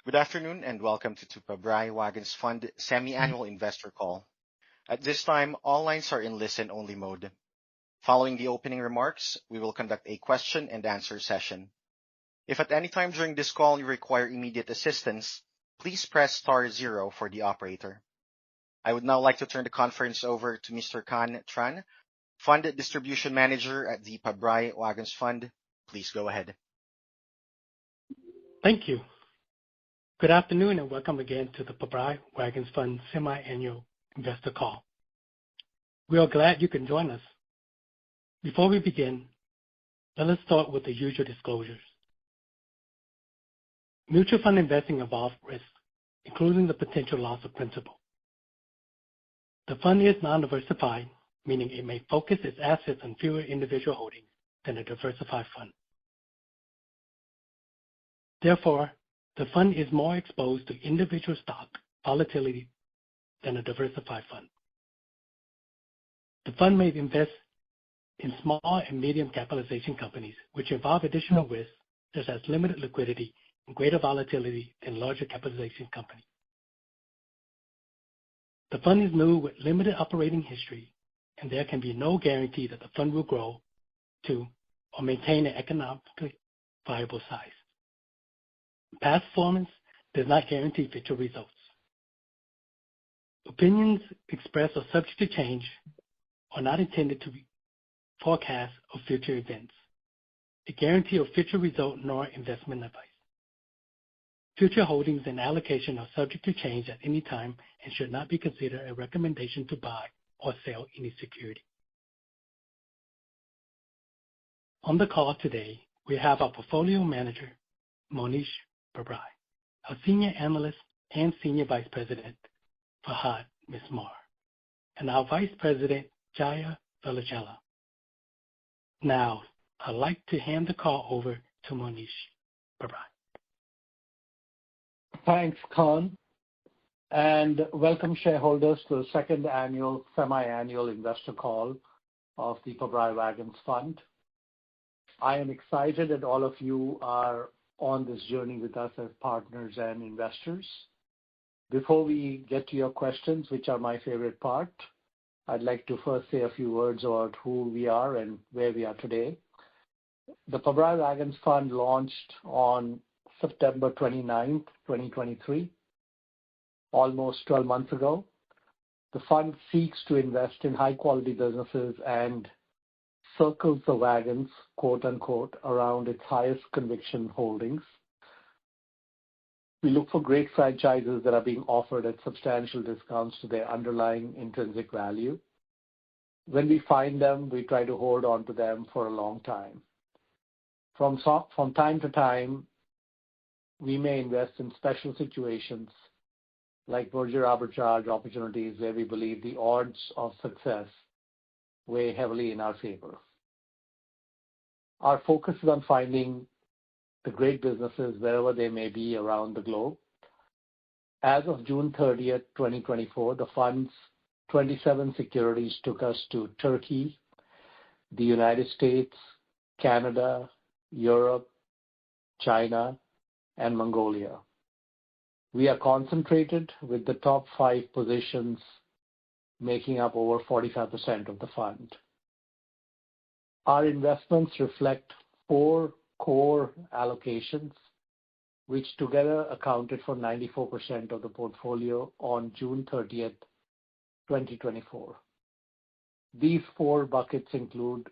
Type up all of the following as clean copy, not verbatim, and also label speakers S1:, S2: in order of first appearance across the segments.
S1: Good afternoon and welcome to Pabrai WAGNX Fund Semi-Annual Investor Call. At this time, all lines are in listen-only mode. Following the opening remarks, we will conduct a question and answer session. If at any time during this call you require immediate assistance, please press star 0 for the operator. I would now like to turn the conference over to Mr. Khan Tran, Fund Distribution Manager at the Pabrai WAGNX Fund. Please go ahead.
S2: Thank you. Good afternoon and welcome again to the Pabrai WAGNX Fund Semi-Annual Investor Call. We are glad you can join us. Before we begin, let us start with the usual disclosures. Mutual fund investing involves risk, including the potential loss of principal. The fund is non-diversified, meaning it may focus its assets on fewer individual holdings than a diversified fund. Therefore, the fund is more exposed to individual stock volatility than a diversified fund. The fund may invest in small and medium capitalization companies, which involve additional risks such as limited liquidity and greater volatility than larger capitalization companies. The fund is new with limited operating history, and there can be no guarantee that the fund will grow to or maintain an economically viable size. Past performance does not guarantee future results. Opinions expressed are subject to change, are not intended to be forecasts of future events, a guarantee of future result, nor investment advice. Future holdings and allocation are subject to change at any time and should not be considered a recommendation to buy or sell any security. On the call today, we have our portfolio manager, Mohnish Pabrai, our senior analyst and senior vice president, Fahad Mismar, and our vice president, Jaya Velachella. Now, I'd like to hand the call over to Mohnish Pabrai.
S3: Thanks, Khan, and welcome shareholders to the second annual semi-annual investor call of the Pabrai WAGNX Fund. I am excited that all of you are on this journey with us as partners and investors. Before we get to your questions, which are my favorite part, I'd like to first say a few words about who we are and where we are today. The Pabrai WAGNX Fund launched on September 29th, 2023, almost 12 months ago. The fund seeks to invest in high-quality businesses and circles the wagons, quote unquote, around its highest conviction holdings. We look for great franchises that are being offered at substantial discounts to their underlying intrinsic value. When we find them, we try to hold on to them for a long time. From time to time, we may invest in special situations like merger arbitrage opportunities where we believe the odds of success weigh heavily in our favor. Our focus is on finding the great businesses wherever they may be around the globe. As of June 30th, 2024, the fund's 27 securities took us to Turkey, the United States, Canada, Europe, China, and Mongolia. We are concentrated with the top 5 positions making up over 45% of the fund. Our investments reflect 4 core allocations, which together accounted for 94% of the portfolio on June 30th, 2024. These 4 buckets include,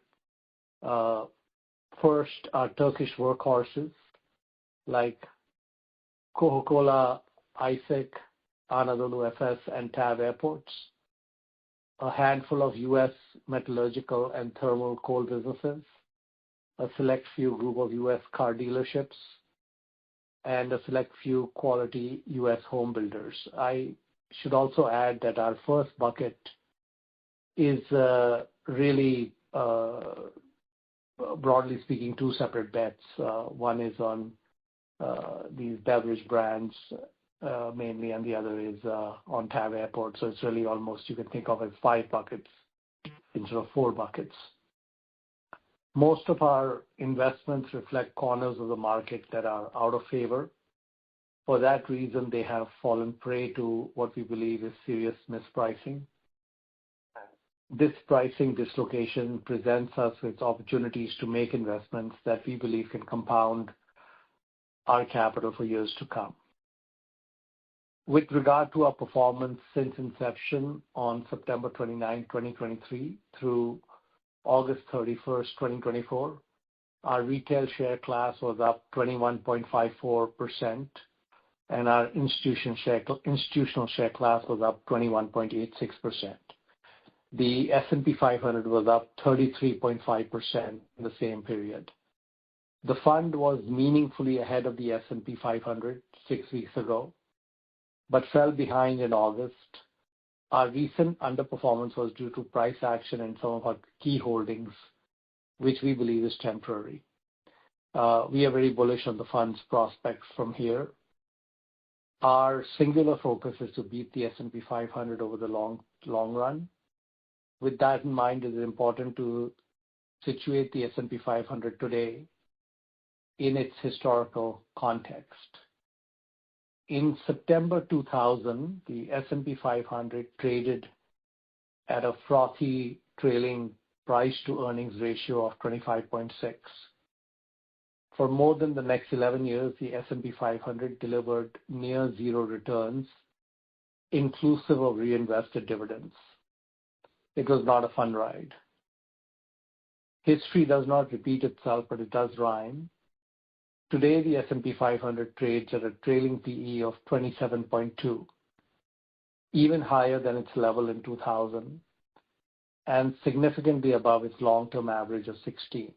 S3: first, our Turkish workhorses like Coca-Cola, ISIC, Anadolu Efes, and TAV Airports. A handful of U.S. metallurgical and thermal coal businesses, a select few group of U.S. car dealerships, and a select few quality U.S. home builders. I should also add that our first bucket is really, broadly speaking, 2 separate bets. One is on these beverage brands mainly, and the other is on TAV Airport. So it's really almost, you can think of as 5 buckets instead of 4 buckets. Most of our investments reflect corners of the market that are out of favor For that reason, they have fallen prey to what we believe is serious mispricing. This pricing dislocation presents us with opportunities to make investments that we believe can compound our capital for years to come. With regard to our performance since inception on September 29, 2023 through August 31st, 2024, our retail share class was up 21.54%, and our institutional share class was up 21.86%. The S&P 500 was up 33.5% in the same period. The fund was meaningfully ahead of the S&P 500 6 weeks ago, but fell behind in August. Our recent underperformance was due to price action in some of our key holdings, which we believe is temporary. We are very bullish on the fund's prospects from here. Our singular focus is to beat the S&P 500 over the long run. With that in mind, it is important to situate the S&P 500 today in its historical context. In September 2000, the S&P 500 traded at a frothy trailing price-to-earnings ratio of 25.6. For more than the next 11 years, the S&P 500 delivered near zero returns, inclusive of reinvested dividends. It was not a fun ride. History does not repeat itself, but it does rhyme. Today, the S&P 500 trades at a trailing PE of 27.2, even higher than its level in 2000, and significantly above its long-term average of 16.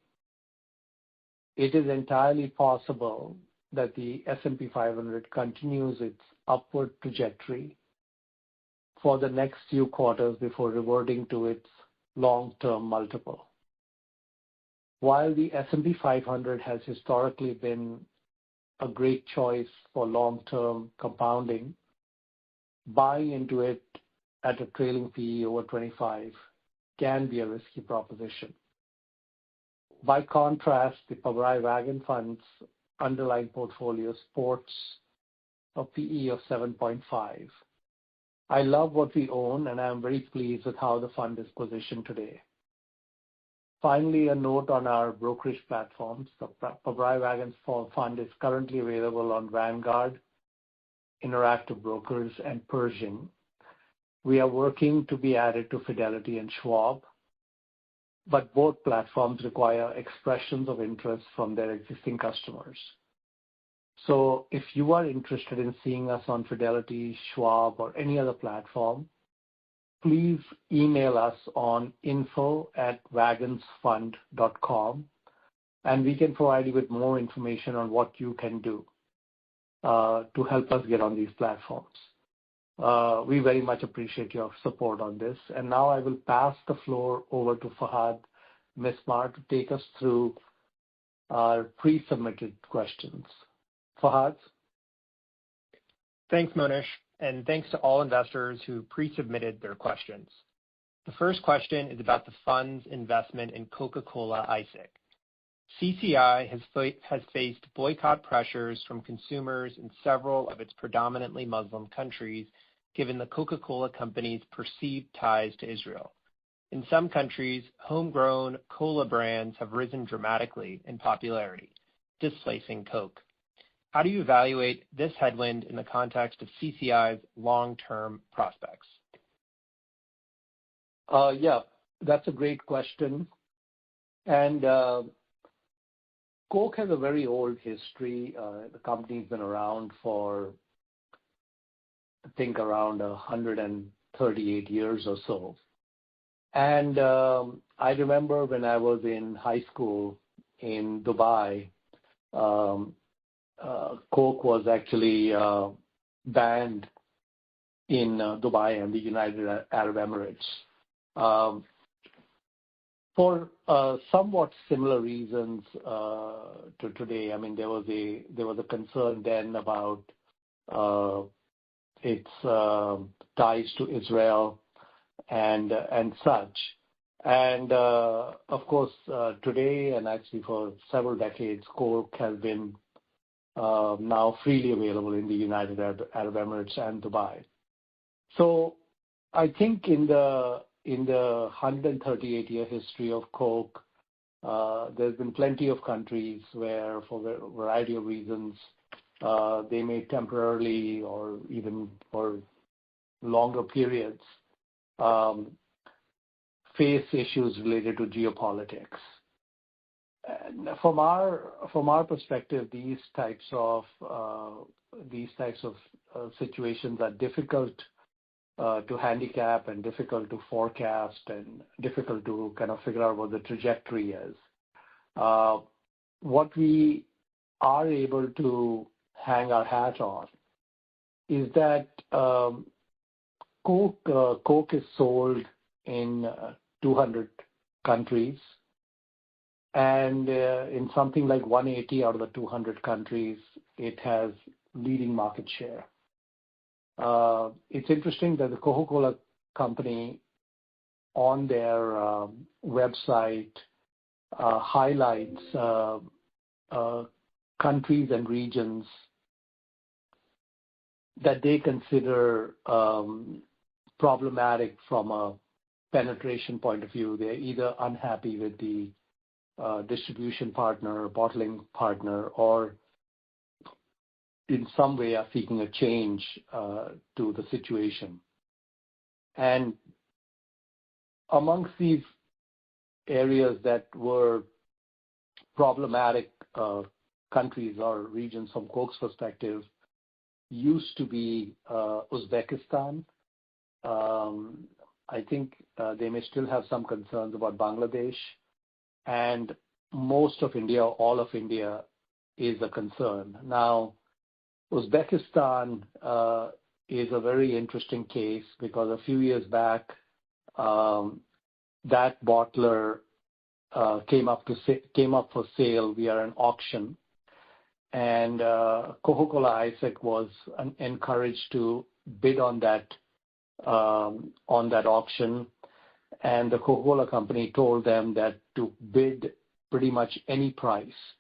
S3: It is entirely possible that the S&P 500 continues its upward trajectory for the next few quarters before reverting to its long-term multiple. While the S&P 500 has historically been a great choice for long-term compounding, buying into it at a trailing PE over 25 can be a risky proposition. By contrast, the Pabrai Wagon Fund's underlying portfolio sports a PE of 7.5. I love what we own, and I am very pleased with how the fund is positioned today. Finally, a note on our brokerage platforms. The Pabrai Wagon Fund is currently available on Vanguard, Interactive Brokers, and Pershing. We are working to be added to Fidelity and Schwab, but both platforms require expressions of interest from their existing customers. So if you are interested in seeing us on Fidelity, Schwab, or any other platform, please email us on info@wagonsfund.com, and we can provide you with more information on what you can do to help us get on these platforms. We very much appreciate your support on this. And now I will pass the floor over to Fahad Mismar to take us through our pre-submitted questions. Fahad?
S4: Thanks, Mohnish, and thanks to all investors who pre-submitted their questions. The first question is about the fund's investment in Coca-Cola ISIC. CCI has faced boycott pressures from consumers in several of its predominantly Muslim countries, given the Coca-Cola company's perceived ties to Israel. In some countries, homegrown cola brands have risen dramatically in popularity, displacing Coke. How do you evaluate this headwind in the context of CCI's long-term prospects?
S3: Yeah, that's a great question. And Coke has a very old history. The company's been around for, I think, around 138 years or so. And I remember when I was in high school in Dubai, Coke was actually banned in Dubai and the United Arab Emirates for somewhat similar reasons to today. I mean, there was a concern then about its ties to Israel and such. And of course, today and actually for several decades, Coke has been now freely available in the United Arab Emirates and Dubai. So I think in the 138-year history of Coke, there's been plenty of countries where, for a variety of reasons, they may temporarily or even for longer periods face issues related to geopolitics. And from our perspective, these types of situations are difficult to handicap and difficult to forecast and difficult to kind of figure out what the trajectory is. What we are able to hang our hat on is that Coke is sold in 200 countries, and in something like 180 out of the 200 countries, it has leading market share. It's interesting that the Coca-Cola company on their website highlights countries and regions that they consider problematic from a penetration point of view. They're either unhappy with the distribution partner or bottling partner, or in some way are seeking a change to the situation. And amongst these areas that were problematic countries or regions from Coke's perspective used to be Uzbekistan. I think they may still have some concerns about Bangladesh, and most of India, all of India, is a concern. Now, Uzbekistan is a very interesting case because a few years back, that bottler came up for sale via an auction, and Coca-Cola ISEC was encouraged to bid on that auction, and the Coca-Cola company told them that to bid pretty much any price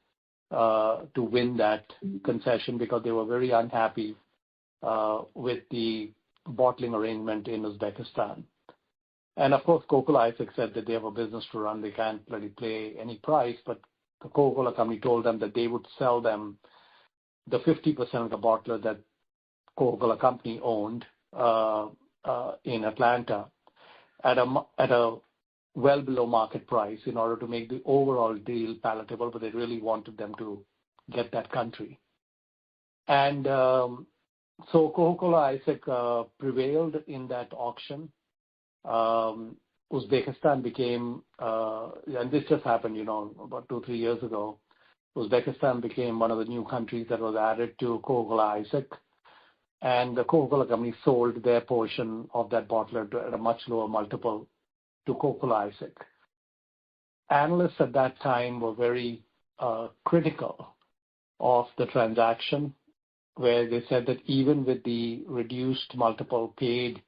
S3: to win that concession because they were very unhappy with the bottling arrangement in Uzbekistan. And of course, Coca-Cola ISEC said that they have a business to run, they can't really play any price, but the Coca-Cola company told them that they would sell them the 50% of the bottler that Coca-Cola company owned in Atlanta at a well below market price in order to make the overall deal palatable, but they really wanted them to get that country. And so Coca-Cola ISEC prevailed in that auction. Uzbekistan became, and this just happened, about 2-3 years ago, Uzbekistan became one of the new countries that was added to Coca-Cola ISEC, and the Coca-Cola company sold their portion of that bottler at a much lower multiple to Coca-Cola ISEC. Analysts at that time were very critical of the transaction, where they said that even with the reduced multiple paid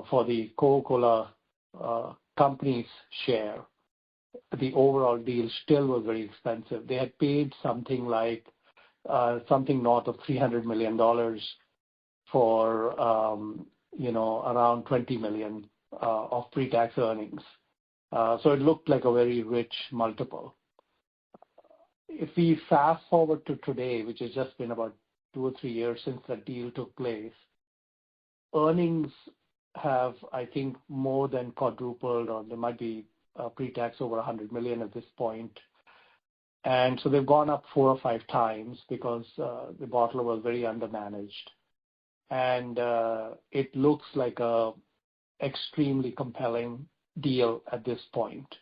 S3: for the Coca-Cola company's share, the overall deal still was very expensive. They had paid something like something north of $300 million for around $20 million of pre-tax earnings. So it looked like a very rich multiple. If we fast forward to today, which has just been about 2 or 3 years since that deal took place, earnings have, I think, more than quadrupled, or there might be pre-tax over $100 million at this point. And so they've gone up 4 or 5 times because the bottler was very undermanaged. And it looks like a extremely compelling deal at this point,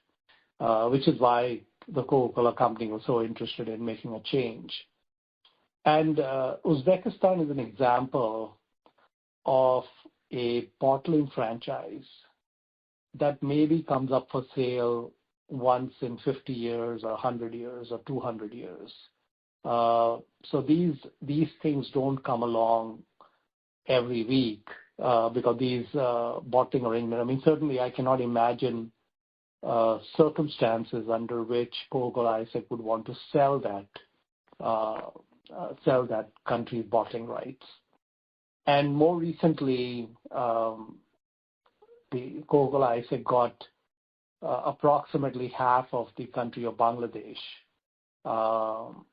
S3: which is why the Coca-Cola company was so interested in making a change. And Uzbekistan is an example of a bottling franchise that maybe comes up for sale once in 50 years or 100 years or 200 years. So these things don't come along every week because these bottling arrangements, certainly I cannot imagine circumstances under which Coca-Cola ISEC would want to sell that sell that country's bottling rights. And more recently, the Coca-Cola ISIC got approximately half of the country of Bangladesh,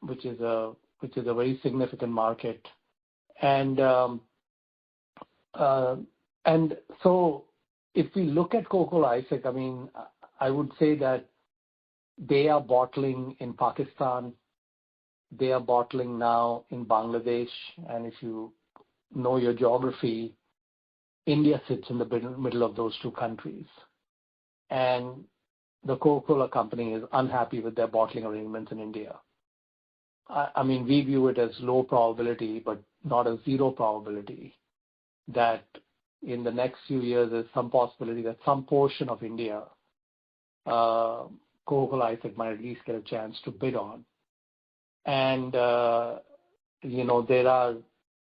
S3: which is a very significant market. And so if we look at Coca-Cola ISIC, I mean, I would say that they are bottling in Pakistan. They are bottling now in Bangladesh. And if you know your geography, India sits in the middle of those two countries. And the Coca-Cola company is unhappy with their bottling arrangements in India. I mean, we view it as low probability, but not a zero probability, that in the next few years there's some possibility that some portion of India, Coca-Cola ISIC might at least get a chance to bid on. And, there are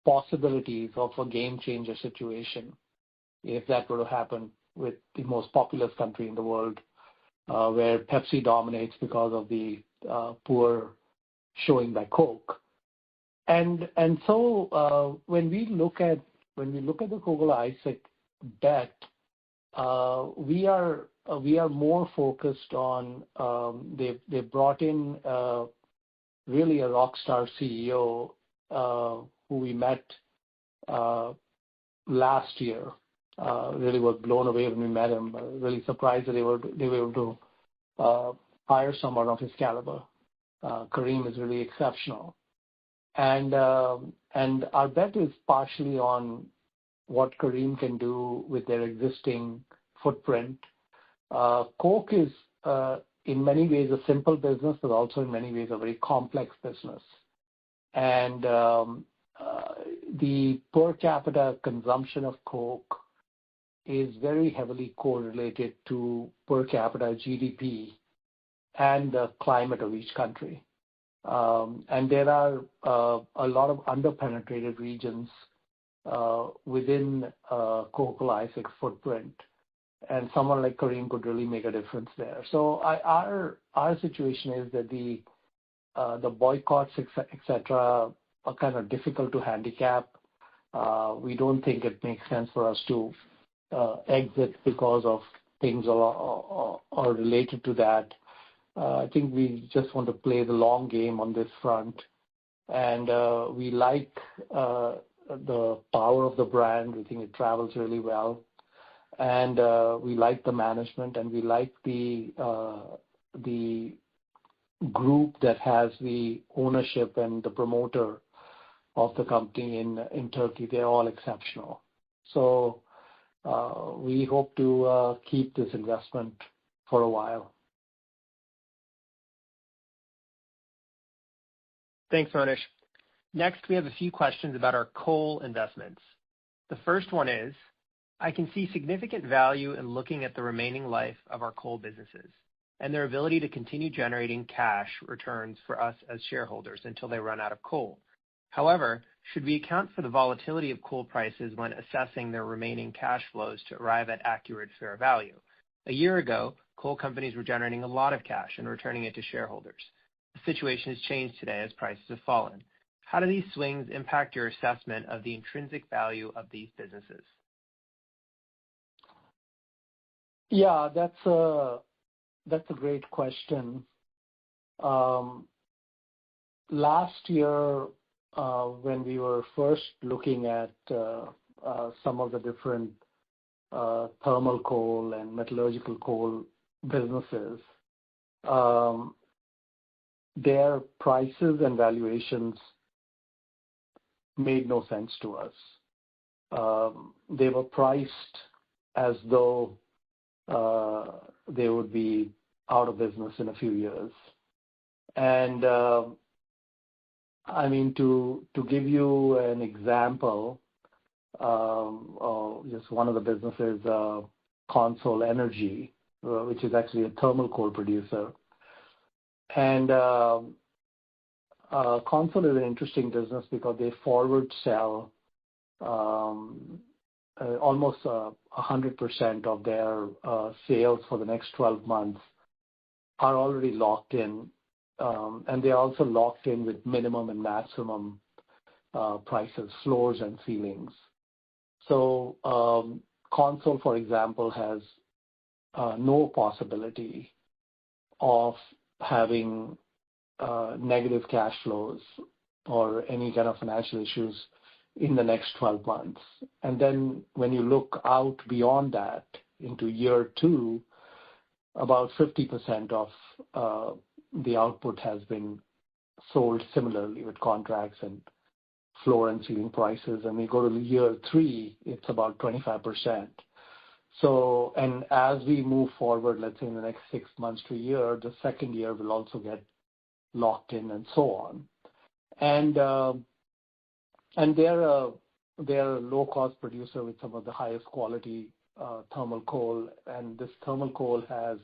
S3: possibilities of a game changer situation if that were to happen with the most populous country in the world, where Pepsi dominates because of the poor showing by Coke. And so when we look at the Coca-Cola ISIC bet, we are more focused on they brought in really a rock star CEO who we met last year. Really was blown away when we met him. Really surprised that they were able to hire someone of his caliber. Kareem is really exceptional, and our bet is partially on what Kareem can do with their existing footprint. Coke is in many ways a simple business, but also in many ways a very complex business. And the per capita consumption of Coke is very heavily correlated to per capita GDP and the climate of each country. And there are a lot of underpenetrated regions within Coca-Cola ISIC footprint, and someone like Kareem could really make a difference there. So our situation is that the boycotts, etc., are kind of difficult to handicap. We don't think it makes sense for us to exit because of things are related to that. I think we just want to play the long game on this front. And we like the power of the brand. We think it travels really well. And we like the management, and we like the group that has the ownership and the promoter of the company in Turkey. They're all exceptional. So we hope to keep this investment for a while.
S4: Thanks, Mohnish. Next, we have a few questions about our coal investments. The first one is, I can see significant value in looking at the remaining life of our coal businesses and their ability to continue generating cash returns for us as shareholders until they run out of coal. However, should we account for the volatility of coal prices when assessing their remaining cash flows to arrive at accurate fair value? A year ago, coal companies were generating a lot of cash and returning it to shareholders. The situation has changed today as prices have fallen. How do these swings impact your assessment of the intrinsic value of these businesses?
S3: Yeah, that's a great question. Last year, when we were first looking at some of the different thermal coal and metallurgical coal businesses, their prices and valuations made no sense to us. They were priced as though they would be out of business in a few years. And I mean, to give you an example, just one of the businesses, Consol Energy, which is actually a thermal coal producer. And Consol is an interesting business because they forward sell almost 100% of their sales for the next 12 months are already locked in and they're also locked in with minimum and maximum prices, floors and ceilings. So Console, for example, has no possibility of having negative cash flows or any kind of financial issues in the next 12 months. And then when you look out beyond that into year two, about 50% of the output has been sold similarly with contracts and floor and ceiling prices. And we go to year three, it's about 25%. So, and as we move forward, let's say in the next 6 months to a year, the second year will also get locked in and so on. And they're a low-cost producer with some of the highest quality thermal coal, and this thermal coal has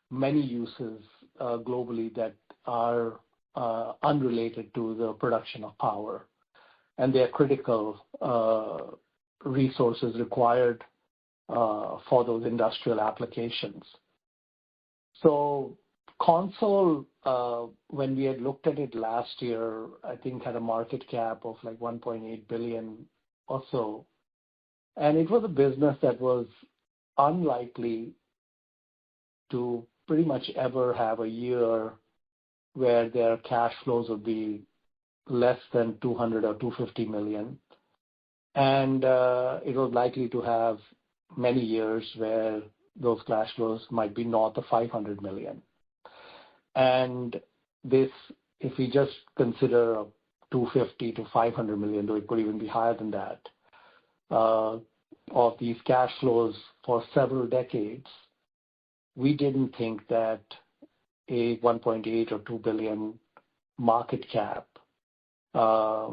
S3: many uses globally that are unrelated to the production of power, and they are critical resources required for those industrial applications. So Console, when we had looked at it last year, I think had a market cap of like 1.8 billion or so. And it was a business that was unlikely to pretty much ever have a year where their cash flows would be less than 200 or 250 million. And it was likely to have many years where those cash flows might be north of 500 million. And this, if we just consider a 250 to 500 million, though it could even be higher than that, of these cash flows for several decades, we didn't think that a 1.8 or 2 billion market cap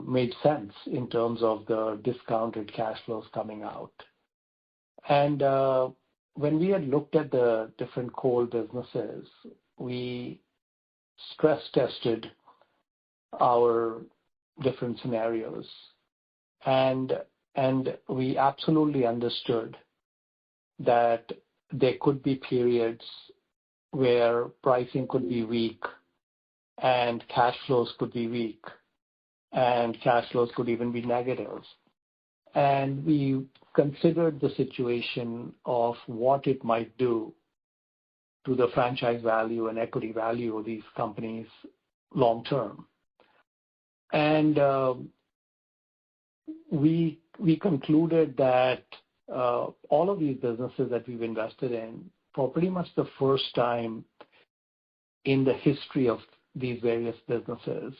S3: made sense in terms of the discounted cash flows coming out. And when we had looked at the different coal businesses, we stress tested our different scenarios, and we absolutely understood that there could be periods where pricing could be weak and cash flows could be weak and cash flows could even be negative. And we considered the situation of what it might do to the franchise value and equity value of these companies long term. And we concluded that all of these businesses that we've invested in, for pretty much the first time in the history of these various businesses,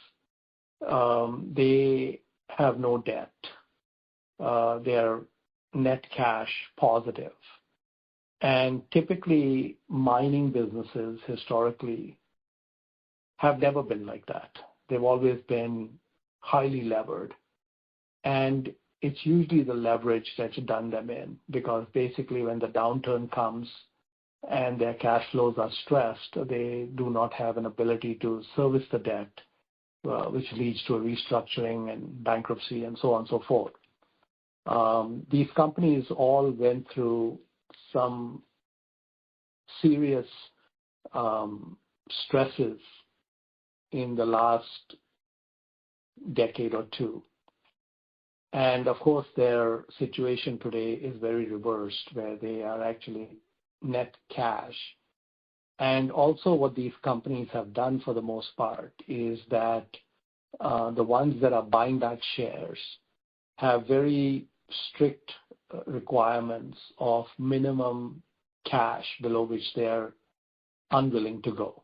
S3: they have no debt. They're net cash positive. And typically, mining businesses historically have never been like that. They've always been highly levered. And it's usually the leverage that's done them in, because basically when the downturn comes and their cash flows are stressed, they do not have an ability to service the debt, which leads to a restructuring and bankruptcy and so on and so forth. These companies all went through some serious stresses in the last decade or two. And of course, their situation today is very reversed, where they are actually net cash. And also what these companies have done for the most part is that the ones that are buying back shares have very strict requirements of minimum cash below which they're unwilling to go,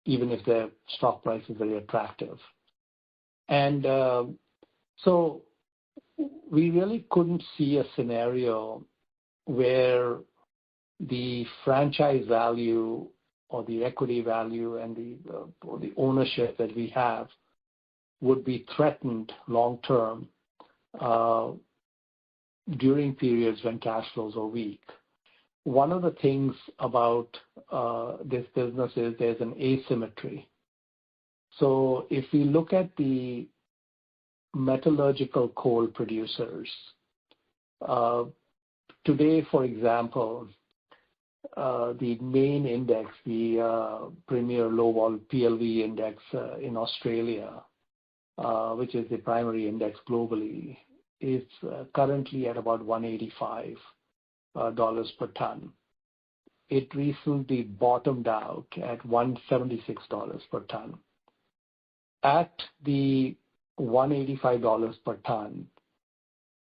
S3: even if their stock price is very attractive. And so we really couldn't see a scenario where the franchise value or the equity value and or the ownership that we have would be threatened long term during periods when cash flows are weak. One of the things about this business is there's an asymmetry. So if we look at the metallurgical coal producers, today, for example, the main index, the Premier Low Vol PLV index in Australia, which is the primary index globally, is currently at about $185 per ton. It recently bottomed out at $176 per ton. At the $185 per ton,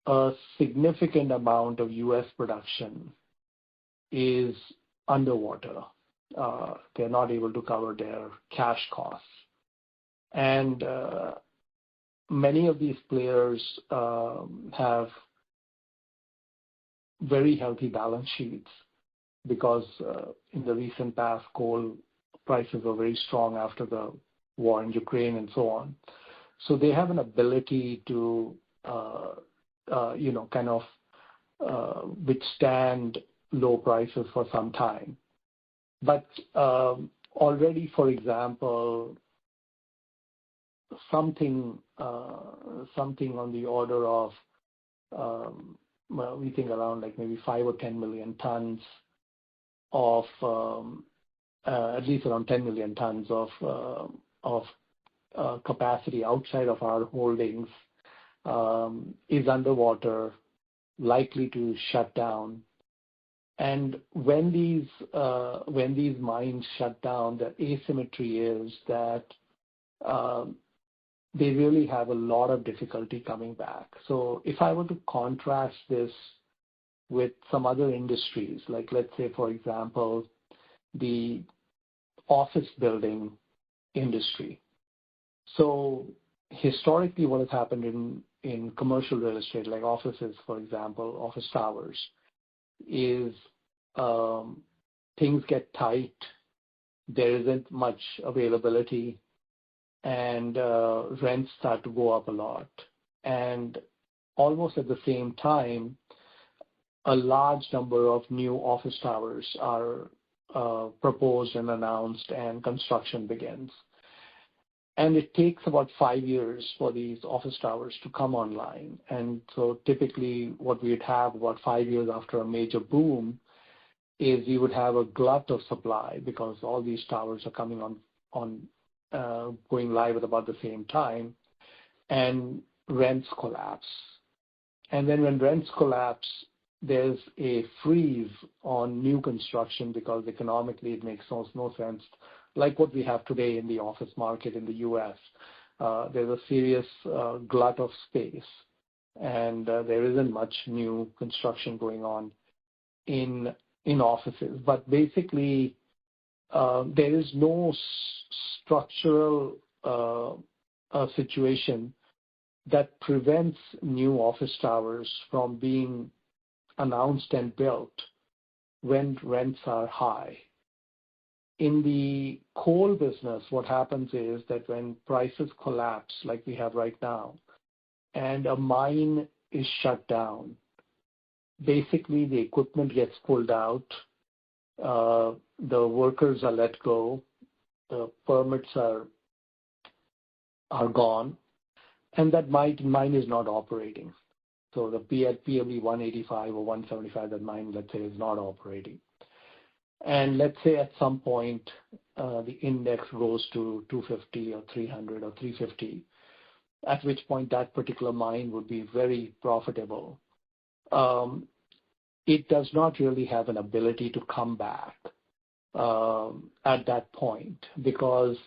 S3: a significant amount of U.S. production is underwater. They're not able to cover their cash costs. And many of these players have very healthy balance sheets because in the recent past, coal prices were very strong after the war in Ukraine and so on. So they have an ability to, withstand low prices for some time. But already, for example, something on the order of, we think around like maybe 5 or 10 million tons of, at least around 10 million tons of capacity outside of our holdings is underwater, likely to shut down. And when these mines shut down, the asymmetry is that they really have a lot of difficulty coming back. So if I were to contrast this with some other industries, like let's say, for example, the office building industry. So historically, what has happened in commercial real estate, like offices, for example, office towers, is things get tight, there isn't much availability, and rents start to go up a lot. And almost at the same time, a large number of new office towers are proposed and announced, and construction begins. And it takes about 5 years for these office towers to come online. And so typically what we would have about 5 years after a major boom is you would have a glut of supply because all these towers are coming on going live at about the same time, and rents collapse. And then when rents collapse, there's a freeze on new construction because economically it makes no sense, like what we have today in the office market in the U.S. There's a serious glut of space, and there isn't much new construction going on in offices. But basically, there is no structural situation that prevents new office towers from being announced and built when rents are high. In the coal business, what happens is that when prices collapse, like we have right now, and a mine is shut down, basically the equipment gets pulled out, the workers are let go, the permits are gone, and that mine is not operating. So the PLV 185 or 175, that mine, let's say, is not operating. And let's say at some point the index goes to 250 or 300 or 350, at which point that particular mine would be very profitable. It does not really have an ability to come back at that point because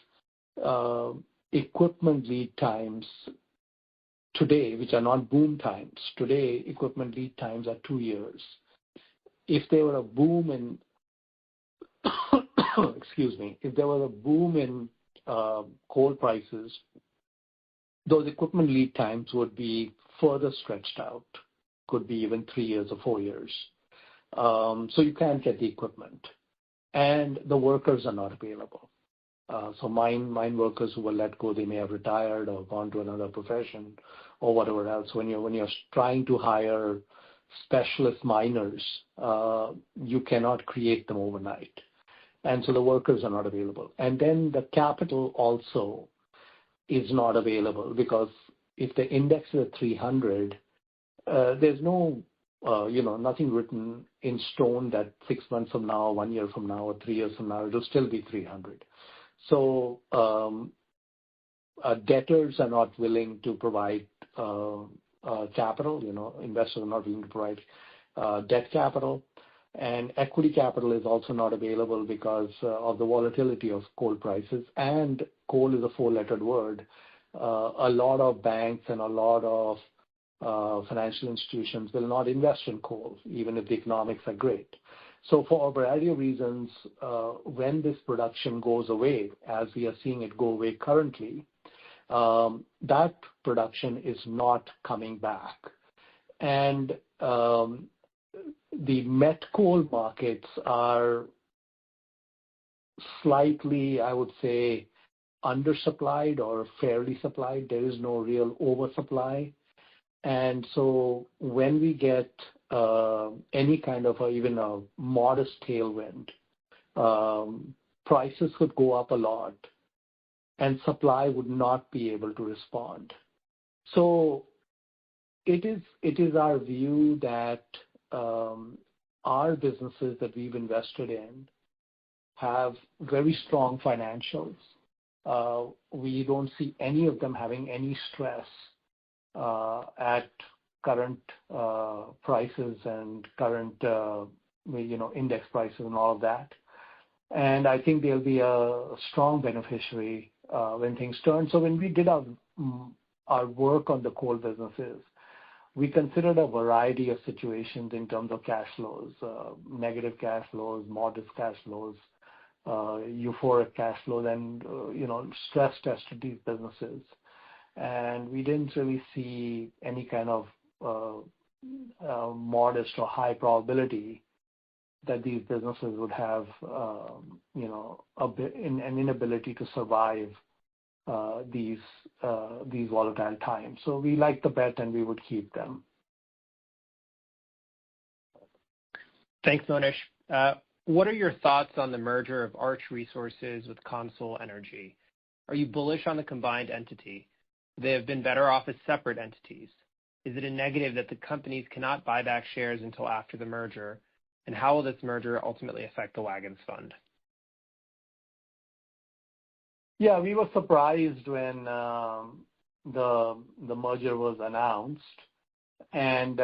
S3: equipment lead times today, which are not boom times, today equipment lead times are 2 years. If there were a boom in if there was a boom in coal prices, those equipment lead times would be further stretched out, could be even 3 years or 4 years. So you can't get the equipment, and the workers are not available. So mine workers who were let go, they may have retired or gone to another profession or whatever else. When you're trying to hire specialist miners, you cannot create them overnight. And so the workers are not available. And then the capital also is not available because if the index is at 300, there's no nothing written in stone that 6 months from now, 1 year from now, or 3 years from now, it'll still be 300. So debtors are not willing to provide capital. Investors are not willing to provide debt capital. And equity capital is also not available because of the volatility of coal prices. And coal is a four-lettered word. A lot of banks and a lot of financial institutions will not invest in coal, even if the economics are great. So for a variety of reasons, when this production goes away, as we are seeing it go away currently, that production is not coming back. And the met coal markets are slightly, I would say, undersupplied or fairly supplied. There is no real oversupply. And so when we get any kind of even a modest tailwind, prices could go up a lot and supply would not be able to respond. So it is our view that our businesses that we've invested in have very strong financials. We don't see any of them having any stress at current prices and current index prices and all of that. And I think they'll be a strong beneficiary when things turn. So when we did our work on the coal businesses, we considered a variety of situations in terms of cash flows, negative cash flows, modest cash flows, euphoric cash flows, and stress tested these businesses. And we didn't really see any kind of modest or high probability that these businesses would have, an inability to survive these volatile times. So we liked the bet and we would keep them.
S4: Thanks, Mohnish. What are your thoughts on the merger of Arch Resources with Consol Energy? Are you bullish on the combined entity? They have been better off as separate entities. Is it a negative that the companies cannot buy back shares until after the merger? And how will this merger ultimately affect the WAGNX fund?
S3: Yeah, we were surprised when the merger was announced, and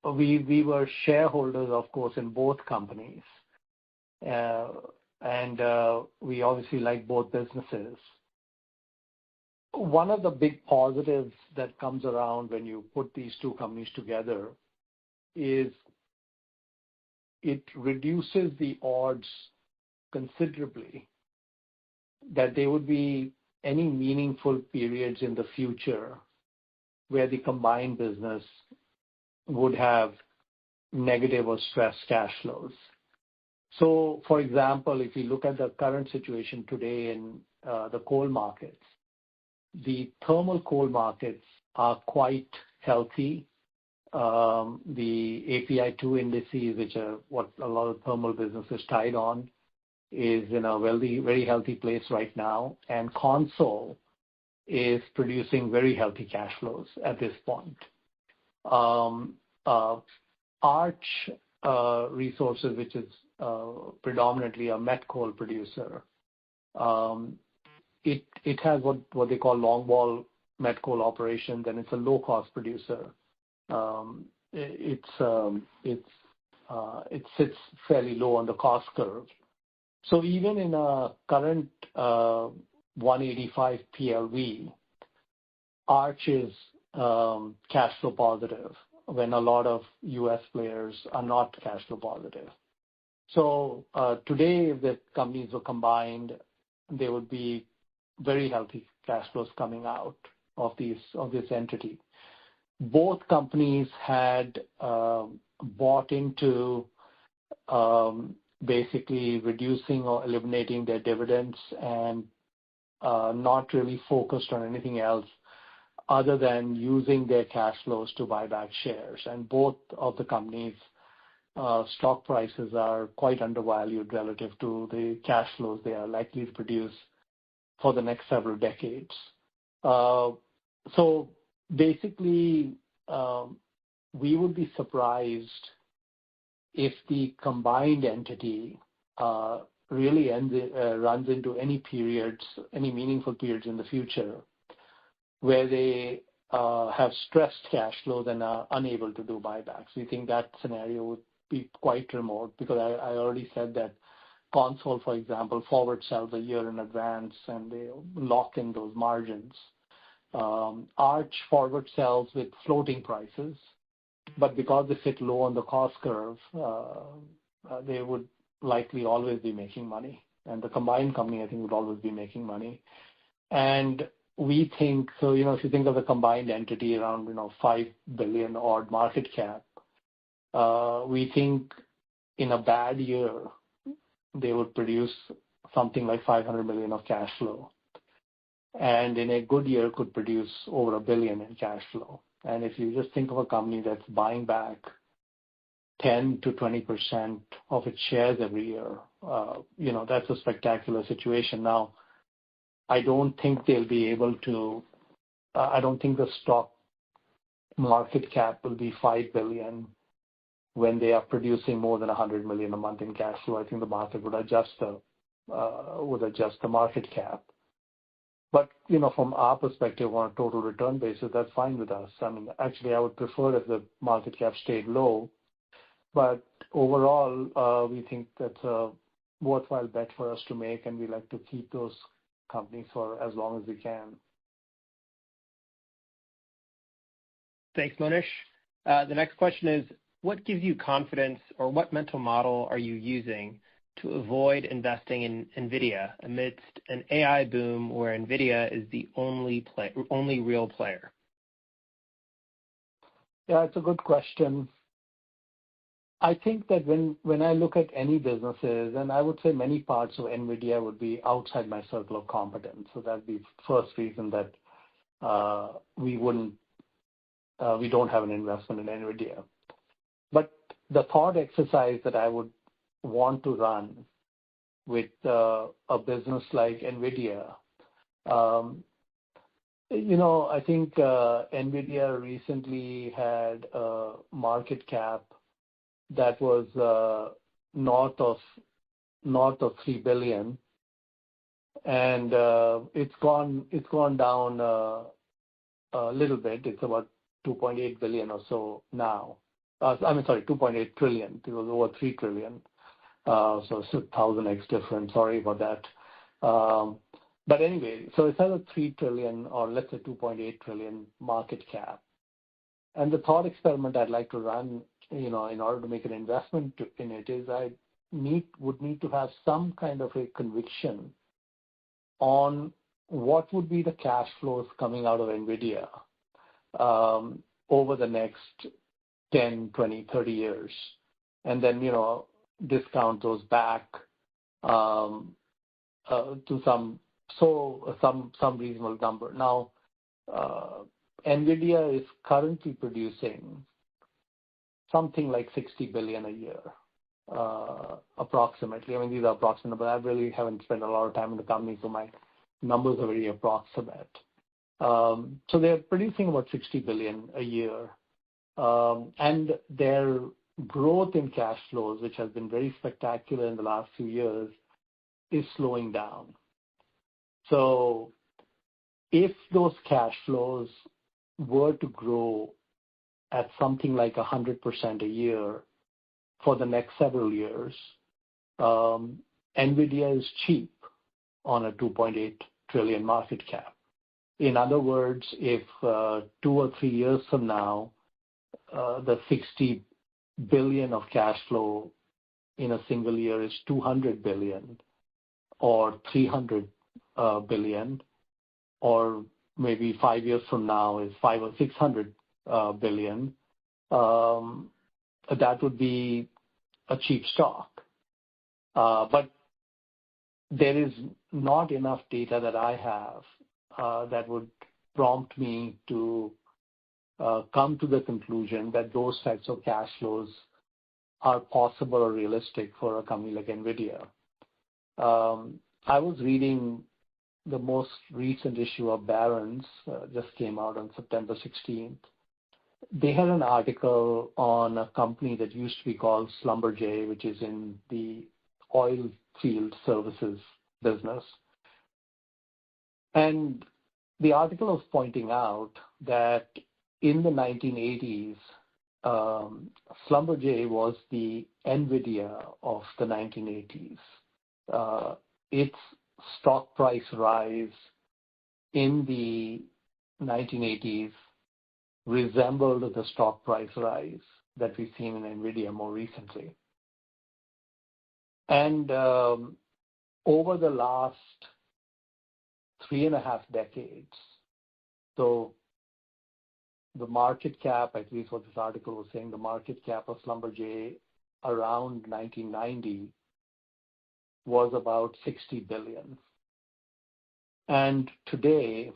S3: we were shareholders, of course, in both companies, and we obviously like both businesses. One of the big positives that comes around when you put these two companies together is it reduces the odds considerably that there would be any meaningful periods in the future where the combined business would have negative or stressed cash flows. So, for example, if you look at the current situation today in the coal markets, the thermal coal markets are quite healthy. The API2 indices, which are what a lot of thermal business is tied on, is in a very healthy place right now. And Consol is producing very healthy cash flows at this point. Arch Resources, which is predominantly a met coal producer, it has what they call long wall met coal operations, and it's a low cost producer. It sits fairly low on the cost curve. So even in a current 185 PLV, Arch is cash flow positive when a lot of U.S. players are not cash flow positive. So today, if the companies were combined, there would be very healthy cash flows coming out of this entity. Both companies had bought into basically reducing or eliminating their dividends and not really focused on anything else other than using their cash flows to buy back shares. And both of the companies' stock prices are quite undervalued relative to the cash flows they are likely to produce for the next several decades. So basically, we would be surprised if the combined entity really runs into any periods, any meaningful periods in the future where they have stressed cash flows and are unable to do buybacks. We think that scenario would be quite remote because I already said that Console, for example, forward sells a year in advance and they lock in those margins. Arch forward sells with floating prices, but because they sit low on the cost curve, they would likely always be making money. And the combined company, I think, would always be making money. And we think, so, if you think of the combined entity around, $5 billion odd market cap, we think in a bad year, they would produce something like $500 million of cash flow. And in a good year, could produce over $1 billion in cash flow. And if you just think of a company that's buying back 10 to 20% of its shares every year, that's a spectacular situation. Now, I don't think they'll be able to, I don't think the stock market cap will be $5 billion when they are producing more than $100 million a month in cash flow. I think the market would adjust the market cap. But, from our perspective on a total return basis, that's fine with us. I mean, actually, I would prefer if the market cap stayed low. But overall, we think that's a worthwhile bet for us to make, and we like to keep those companies for as long as we can.
S4: Thanks, Mohnish. The next question is, what gives you confidence, or what mental model are you using to avoid investing in NVIDIA amidst an AI boom where NVIDIA is the only real player?
S3: Yeah, it's a good question. I think that when I look at any businesses, and I would say many parts of NVIDIA would be outside my circle of competence. So that'd be the first reason that we don't have an investment in NVIDIA. But the thought exercise that I would want to run with a business like NVIDIA, I think NVIDIA recently had a market cap that was north of $3 billion, and it's gone down a little bit. It's about 2.8 billion or so now. 2.8 trillion. It was over 3 trillion. So it's 1,000x different. Sorry about that. But anyway, so it's either 3 trillion or let's say 2.8 trillion market cap. And the thought experiment I'd like to run, in order to make an investment in it, is I would need to have some kind of a conviction on what would be the cash flows coming out of NVIDIA over the next 10, 20, 30 years, and then, discount those back to some reasonable number. Now, NVIDIA is currently producing something like $60 billion a year, approximately. I mean, these are approximate, but I really haven't spent a lot of time in the company, so my numbers are very approximate. So they're producing about $60 billion a year. And their growth in cash flows, which has been very spectacular in the last few years, is slowing down. So if those cash flows were to grow at something like 100% a year for the next several years, NVIDIA is cheap on a 2.8 trillion market cap. In other words, if 2 or 3 years from now, the 60 billion of cash flow in a single year is 200 billion or 300 billion, or maybe 5 years from now is 500 or 600 billion, that would be a cheap stock. But there is not enough data that I have that would prompt me to come to the conclusion that those types of cash flows are possible or realistic for a company like NVIDIA. I was reading the most recent issue of Barron's just came out on September 16th. They had an article on a company that used to be called Schlumberger, which is in the oil field services business. And the article was pointing out that in the 1980s, Schlumberger was the NVIDIA of the 1980s. Its stock price rise in the 1980s resembled the stock price rise that we've seen in NVIDIA more recently. And over the last 3.5 decades, so the market cap, at least what this article was saying, the market cap of Schlumberger around 1990 was about $60 billion. And today,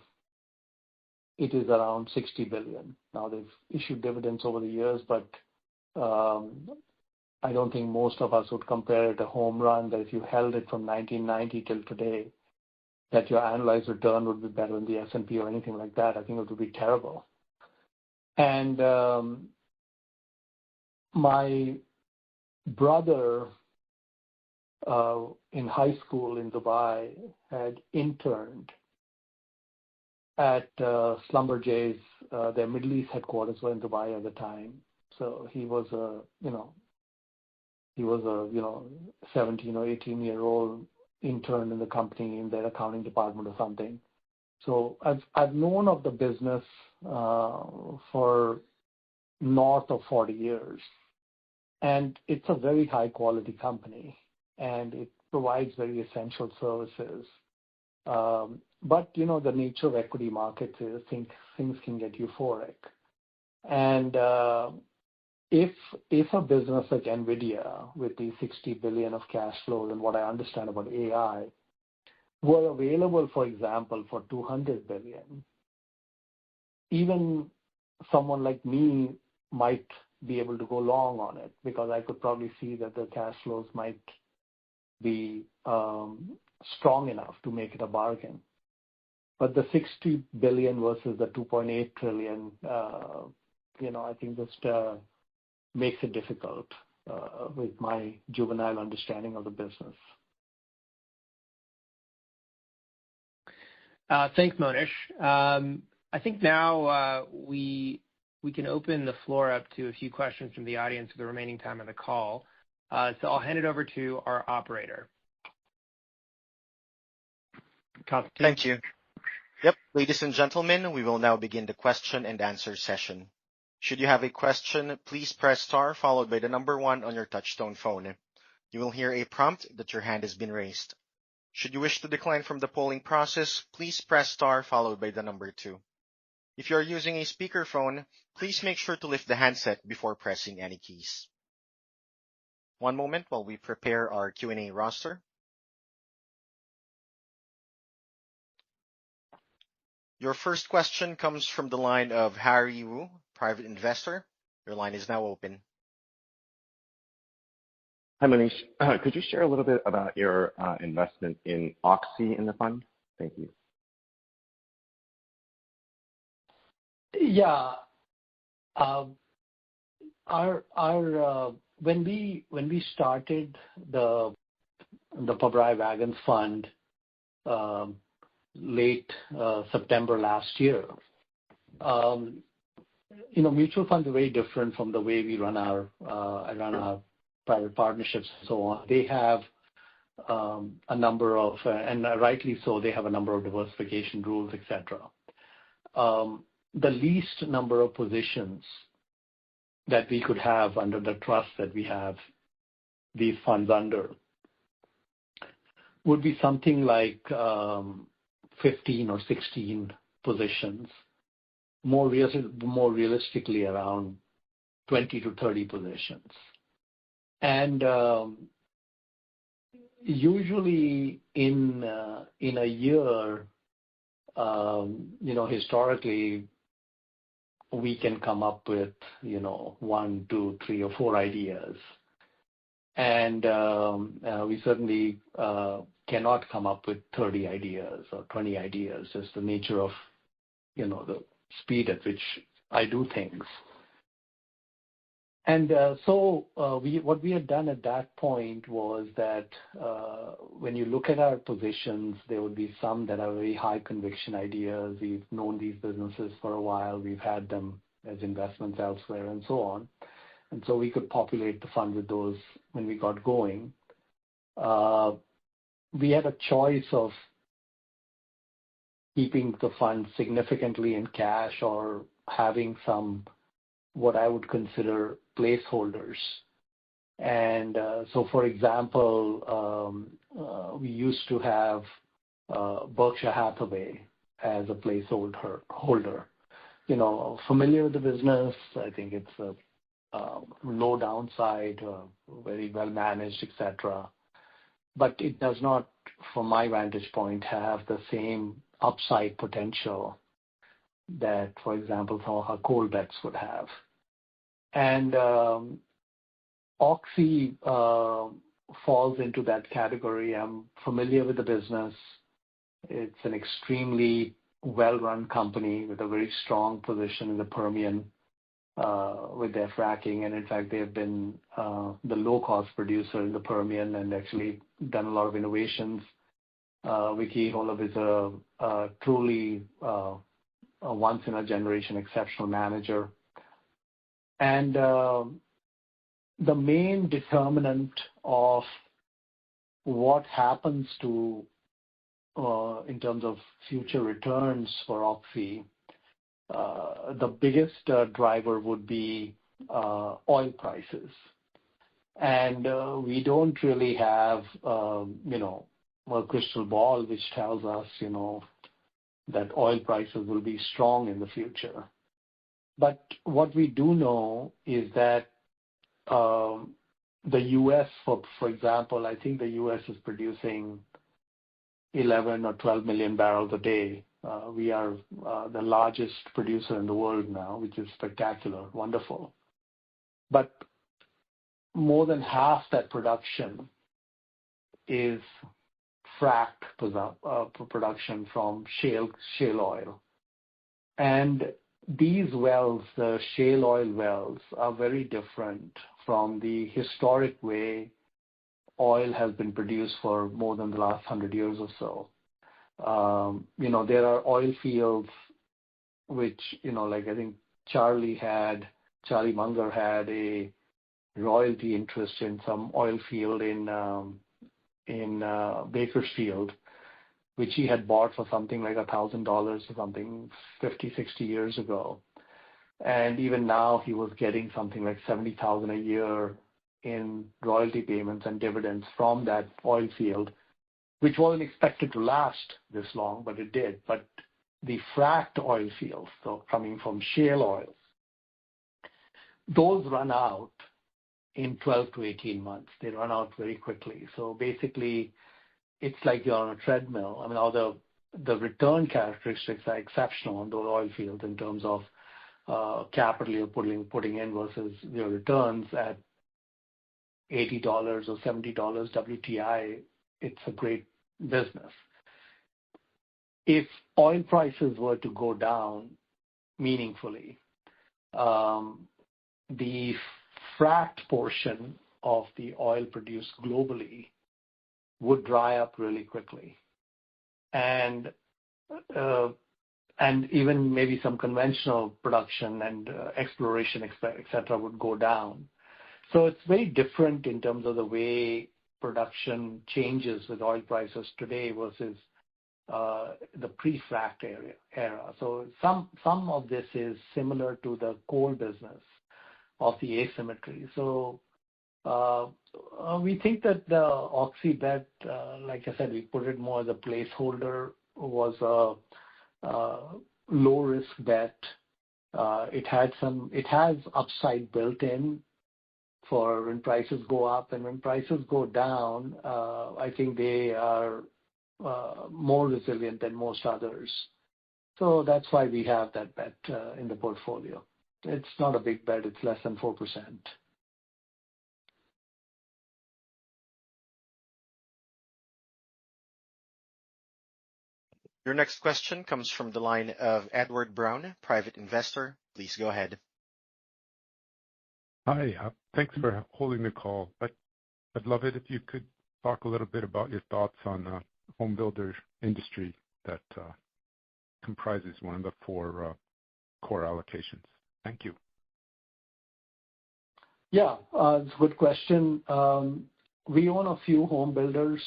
S3: it is around $60 billion. Now, they've issued dividends over the years, but I don't think most of us would compare it a home run that if you held it from 1990 till today, that your annualized return would be better than the S&P or anything like that. I think it would be terrible. And my brother in high school in Dubai had interned at Schlumberger's. Their Middle East headquarters were in Dubai at the time. So he was a 17 or 18-year-old intern in the company in their accounting department or something. So I've known of the business for north of 40 years, and it's a very high quality company, and it provides very essential services. But the nature of equity markets is things can get euphoric, and if a business like NVIDIA with the $60 billion of cash flows and what I understand about AI were available, for example, for $200 billion, even someone like me might be able to go long on it because I could probably see that the cash flows might be strong enough to make it a bargain. But the $60 billion versus the $2.8 trillion, I think just makes it difficult with my juvenile understanding of the business.
S4: Thanks, Mohnish. I think now we can open the floor up to a few questions from the audience for the remaining time of the call. So I'll hand it over to our operator.
S1: Thank you. Yep, ladies and gentlemen, we will now begin the question and answer session. Should you have a question, please press star followed by the number 1 on your touchtone phone. You will hear a prompt that your hand has been raised. Should you wish to decline from the polling process, please press star followed by the number 2. If you are using a speakerphone, please make sure to lift the handset before pressing any keys. One moment while we prepare our Q&A roster. Your first question comes from the line of Harry Wu, private investor. Your line is now open.
S5: Hi, Mohnish. Could you share a little bit about your investment in Oxy in the fund? Thank you.
S3: Yeah. When we started the Pabrai WAGNX fund late September last year, mutual funds are very different from the way we run our private partnerships and so on. They have a number of, and rightly so, they have a number of diversification rules, etc. The least number of positions that we could have under the trust that we have these funds under would be something like 15 or 16 positions, more realistically around 20 to 30 positions. And usually in a year, historically, we can come up with 1, 2, 3, or 4 ideas, and we certainly cannot come up with 30 ideas or 20 ideas. It's the nature of, the speed at which I do things. And what we had done at that point was that when you look at our positions, there would be some that are very high conviction ideas. We've known these businesses for a while. We've had them as investments elsewhere and so on. And so we could populate the fund with those when we got going. We had a choice of keeping the fund significantly in cash or having some what I would consider placeholders. And so, for example, we used to have Berkshire Hathaway as a placeholder. Familiar with the business. I think it's a low downside, very well managed, etc. But it does not, from my vantage point, have the same upside potential that, for example, some of our coal bets would have. And Oxy falls into that category. I'm familiar with the business. It's an extremely well-run company with a very strong position in the Permian with their fracking. And in fact, they have been the low-cost producer in the Permian and actually done a lot of innovations. Vicky Holub is a truly a once-in-a-generation exceptional manager. And the main determinant of what happens to in terms of future returns for Oxy, the biggest driver would be oil prices. And we don't really have, a crystal ball which tells us, that oil prices will be strong in the future. But what we do know is that the U.S., for example, I think the U.S. is producing 11 or 12 million barrels a day. We are the largest producer in the world now, which is spectacular, wonderful. But more than half that production is fracked production from shale oil. And these wells, the shale oil wells, are very different from the historic way oil has been produced for more than the last 100 years or so. There are oil fields which, like I think Charlie Munger had a royalty interest in some oil field in Bakersfield, which he had bought for something like $1,000 or something 50, 60 years ago. And even now he was getting something like $70,000 a year in royalty payments and dividends from that oil field, which wasn't expected to last this long, but it did. But the fracked oil fields, so coming from shale oil, those run out in 12 to 18 months. They run out very quickly. So basically, it's like you're on a treadmill. I mean, all the return characteristics are exceptional on those oil fields in terms of capital you're putting in versus your returns at $80 or $70 WTI. It's a great business. If oil prices were to go down meaningfully, the fracked portion of the oil produced globally would dry up really quickly. And even maybe some conventional production and exploration, et cetera, would go down. So it's very different in terms of the way production changes with oil prices today versus the pre-fracked era. So some of this is similar to the coal business of the asymmetry. So we think that the Oxy bet, like I said, we put it more as a placeholder, was a low risk bet. It has upside built in for when prices go up, and when prices go down, I think they are more resilient than most others. So that's why we have that bet in the portfolio. It's not a big bet. It's less than 4%.
S1: Your next question comes from the line of Edward Brown, private investor. Please go ahead.
S6: Hi, thanks for holding the call. I'd love it if you could talk a little bit about your thoughts on the home builder industry that comprises one of the four core allocations. Thank you.
S3: Yeah, it's a good question. We own a few home builders,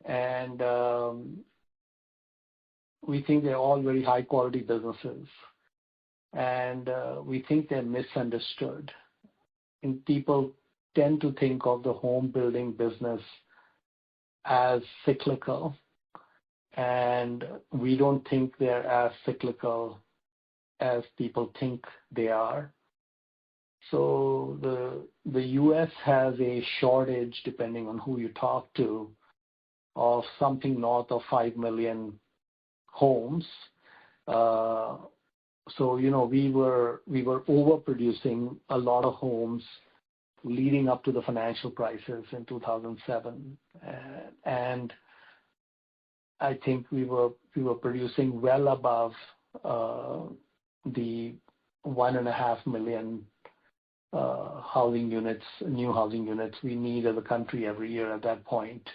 S3: and we think they're all very high quality businesses. And we think they're misunderstood. And people tend to think of the home building business as cyclical. And we don't think they're as cyclical as people think they are. So the U.S. has a shortage, depending on who you talk to, of something north of 5 million homes. So, you know, we were overproducing a lot of homes leading up to the financial crisis in 2007. And I think we were producing well above the 1.5 million housing units, new housing units we need as a country every year at that point.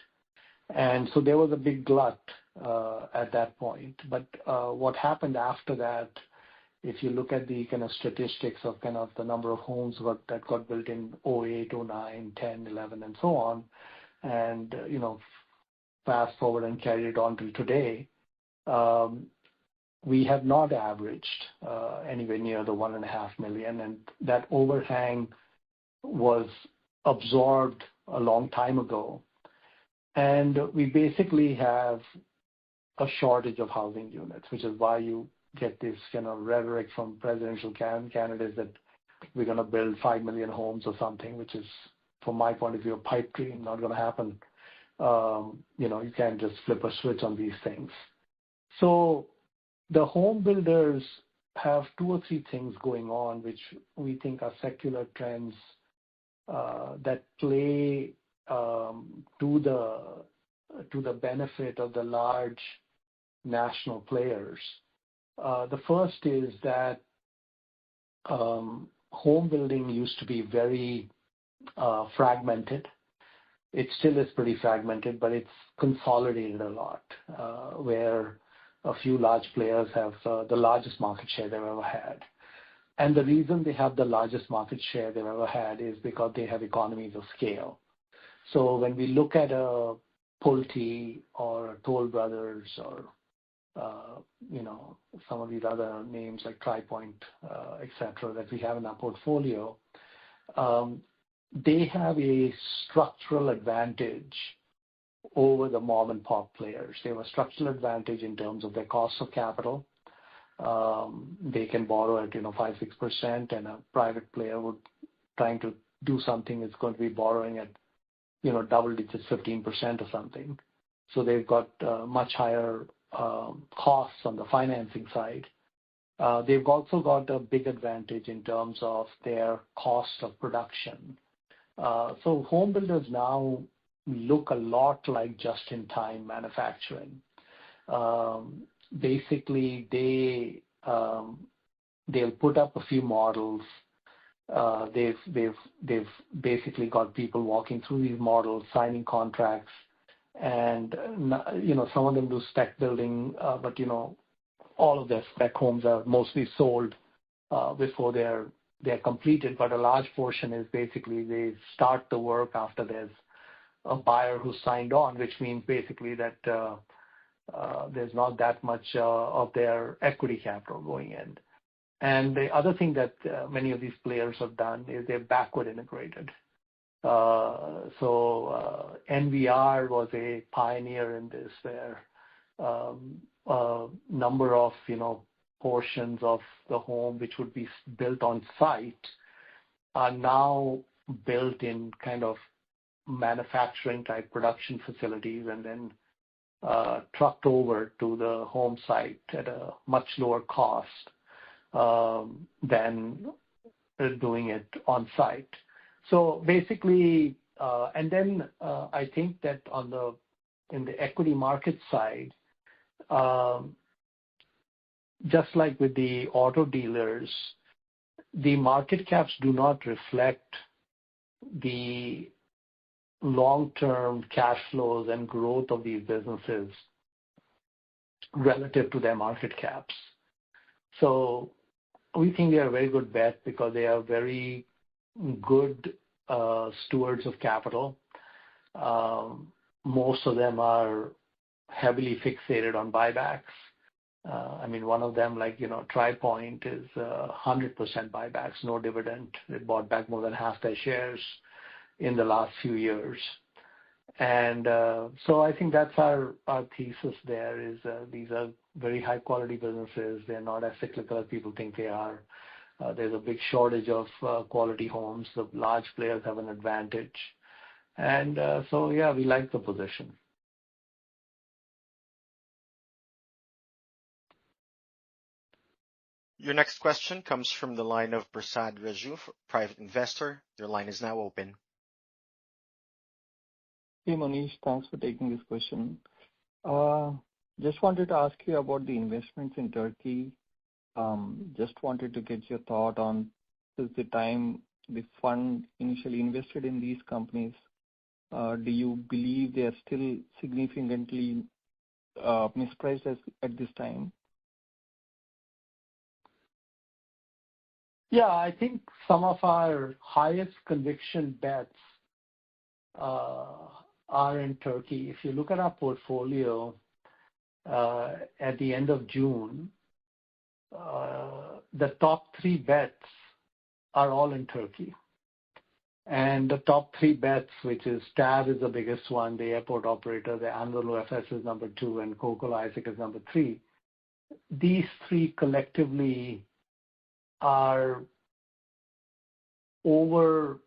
S3: And so there was a big glut at that point. But what happened after that, if you look at the kind of statistics of kind of the number of homes that got built in 08, 09, 10, 11, and so on, and, you know, fast forward and carry it on till today, we have not averaged anywhere near the 1.5 million, and that overhang was absorbed a long time ago. And we basically have a shortage of housing units, which is why you get this kind of rhetoric from presidential candidates that we're going to build 5 million homes or something, which is, from my point of view, a pipe dream, not going to happen. You know, you can't just flip a switch on these things. So the home builders have 2 or 3 things going on, which we think are secular trends that play to the benefit of the large national players. The first is that home building used to be very fragmented. It still is pretty fragmented, but it's consolidated a lot, where a few large players have the largest market share they've ever had. And the reason they have the largest market share they've ever had is because they have economies of scale. So when we look at a Pulte or a Toll Brothers or you know, some of these other names like TriPoint, et cetera, that we have in our portfolio, they have a structural advantage over the mom and pop players. They have a structural advantage in terms of their cost of capital. They can borrow at, you know, 5-6%, and a private player would trying to do something is going to be borrowing at, you know, double digits, 15% or something. So they've got much higher costs on the financing side. They've also got a big advantage in terms of their cost of production. So home builders now look a lot like just-in-time manufacturing. Basically, they'll put up a few models. They've basically got people walking through these models, signing contracts, and you know, some of them do spec building, but you know, all of their spec homes are mostly sold before they're completed. But a large portion is basically they start the work after there's a buyer who signed on, which means basically that there's not that much of their equity capital going in. And the other thing that many of these players have done is they're backward integrated. So NVR was a pioneer in this, where a number of, you know, portions of the home which would be built on site are now built in kind of manufacturing type production facilities and then trucked over to the home site at a much lower cost than doing it on site. So basically, and then I think that in the equity market side, Just like with the auto dealers, the market caps do not reflect the long-term cash flows and growth of these businesses relative to their market caps. So we think they are a very good bet because they are very good stewards of capital. Most of them are heavily fixated on buybacks. I mean, one of them, like, TriPoint is 100% buybacks, no dividend. They bought back more than half their shares in the last few years. And so I think that's our thesis there is these are very high-quality businesses. They're not as cyclical as people think they are. There's a big shortage of quality homes. The large players have an advantage. And so, yeah, we like the position.
S1: Your next question comes from the line of Prasad Raju, private investor. Your line is now open.
S7: Hey, Mohnish, thanks for taking this question. Just wanted to ask you about the investments in Turkey. Just wanted to get your thought on since the time the fund initially invested in these companies, do you believe they are still significantly mispriced at this time?
S3: Yeah, I think some of our highest conviction bets are in Turkey. If you look at our portfolio at the end of June, the top 3 bets are all in Turkey. And the top 3 bets, which is TAV is the biggest one, the airport operator, the Anadolu Efes is number 2, and Coca-Cola Isaac is number 3. These 3 collectively are over